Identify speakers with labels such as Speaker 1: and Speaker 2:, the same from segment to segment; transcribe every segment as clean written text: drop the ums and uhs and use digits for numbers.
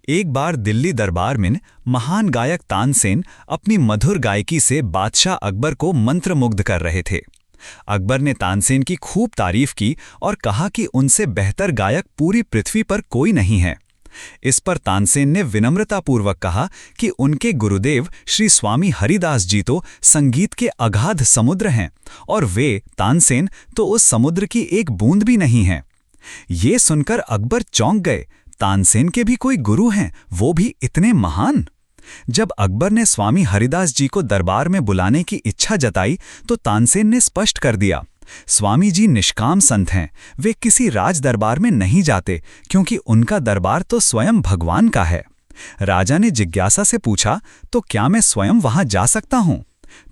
Speaker 1: एक बार दिल्ली दरबार में महान गायक तानसेन अपनी मधुर गायकी से बादशाह अकबर को मंत्रमुग्ध कर रहे थे। अकबर ने तानसेन की खूब तारीफ की और कहा कि उनसे बेहतर गायक पूरी पृथ्वी पर कोई नहीं है। इस पर तानसेन ने विनम्रतापूर्वक कहा कि उनके गुरुदेव श्री स्वामी हरिदास जी तो संगीत के अगाध समुद्र हैं और वे तानसेन तो उस समुद्र की एक बूंद भी नहीं हैं। ये सुनकर अकबर चौंक गए। तानसेन के भी कोई गुरु हैं, वो भी इतने महान। जब अकबर ने स्वामी हरिदास जी को दरबार में बुलाने की इच्छा जताई तो तानसेन ने स्पष्ट कर दिया, स्वामी जी निष्काम संत हैं, वे किसी राज दरबार में नहीं जाते क्योंकि उनका दरबार तो स्वयं भगवान का है। राजा ने जिज्ञासा से पूछा, तो क्या मैं स्वयं वहां जा सकता हूं?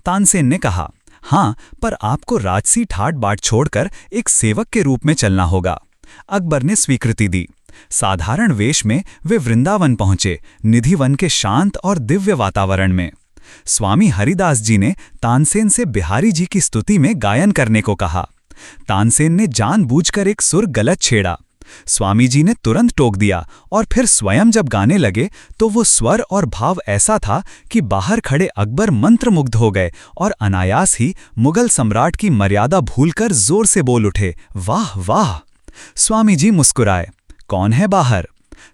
Speaker 1: तानसेन ने कहा, हाँ, पर आपको राजसी ठाट बाट छोड़कर एक सेवक के रूप में चलना होगा। अकबर ने स्वीकृति दी। साधारण वेश में वे वृंदावन पहुंचे, निधिवन के शांत और दिव्य वातावरण में। स्वामी हरिदास जी ने तानसेन से बिहारी जी की स्तुति में गायन करने को कहा। तानसेन ने जानबूझकर एक सुर गलत छेड़ा। स्वामी जी ने तुरंत टोक दिया और फिर स्वयं जब गाने लगे तो वो स्वर और भाव ऐसा था कि बाहर खड़े अकबर मंत्रमुग्ध हो गए और अनायास ही मुगल सम्राट की मर्यादा भूलकर जोर से बोल उठे, वाह वाह। स्वामी जी मुस्कुराए। कौन है बाहर?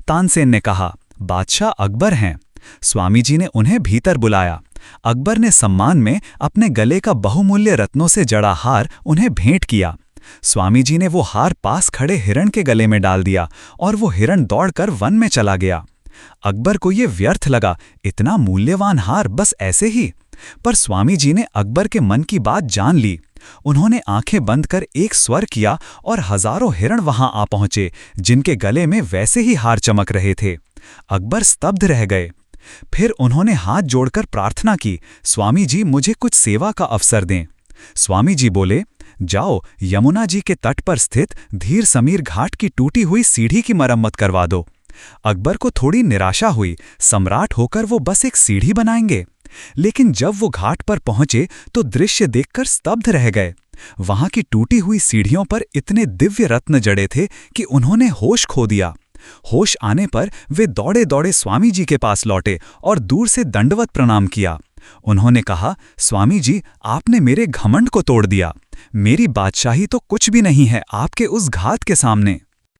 Speaker 1: तानसेन ने कहा, बादशाह अकबर हैं। स्वामी जी ने उन्हें भीतर बुलाया। अकबर ने सम्मान में अपने गले का बहुमूल्य रत्नों से जड़ा हार उन्हें भेंट किया। स्वामी जी ने वो हार पास खड़े हिरण के गले में डाल दिया और वो हिरण दौड़कर वन में चला गया। अकबर को ये व्यर्थ लगा, इतना मूल्यवान हार बस ऐसे ही। पर स्वामी जी ने अकबर के मन की बात जान ली। उन्होंने आंखें बंद कर एक स्वर किया और हजारों हिरण वहां आ पहुंचे जिनके गले में वैसे ही हार चमक रहे थे। अकबर स्तब्ध रह गए। फिर उन्होंने हाथ जोड़कर प्रार्थना की, स्वामी जी मुझे कुछ सेवा का अवसर दें। स्वामी जी बोले, जाओ यमुना जी के तट पर स्थित धीर समीर घाट की टूटी हुई सीढ़ी की मरम्मत करवा दो। अकबर को थोड़ी निराशा हुई, सम्राट होकर वो बस एक सीढ़ी बनाएंगे। लेकिन जब वो घाट पर पहुंचे तो दृश्य देखकर स्तब्ध रह गए। वहां की टूटी हुई सीढ़ियों पर इतने दिव्य रत्न जड़े थे कि उन्होंने होश खो दिया। होश आने पर वे दौड़े दौड़े स्वामी जी के पास लौटे और दूर से दंडवत प्रणाम किया। उन्होंने कहा, स्वामी जी आपने मेरे घमंड को तोड़ दिया। मेरी बादशाही तो कुछ भी नहीं है आपके उस घात के सामने।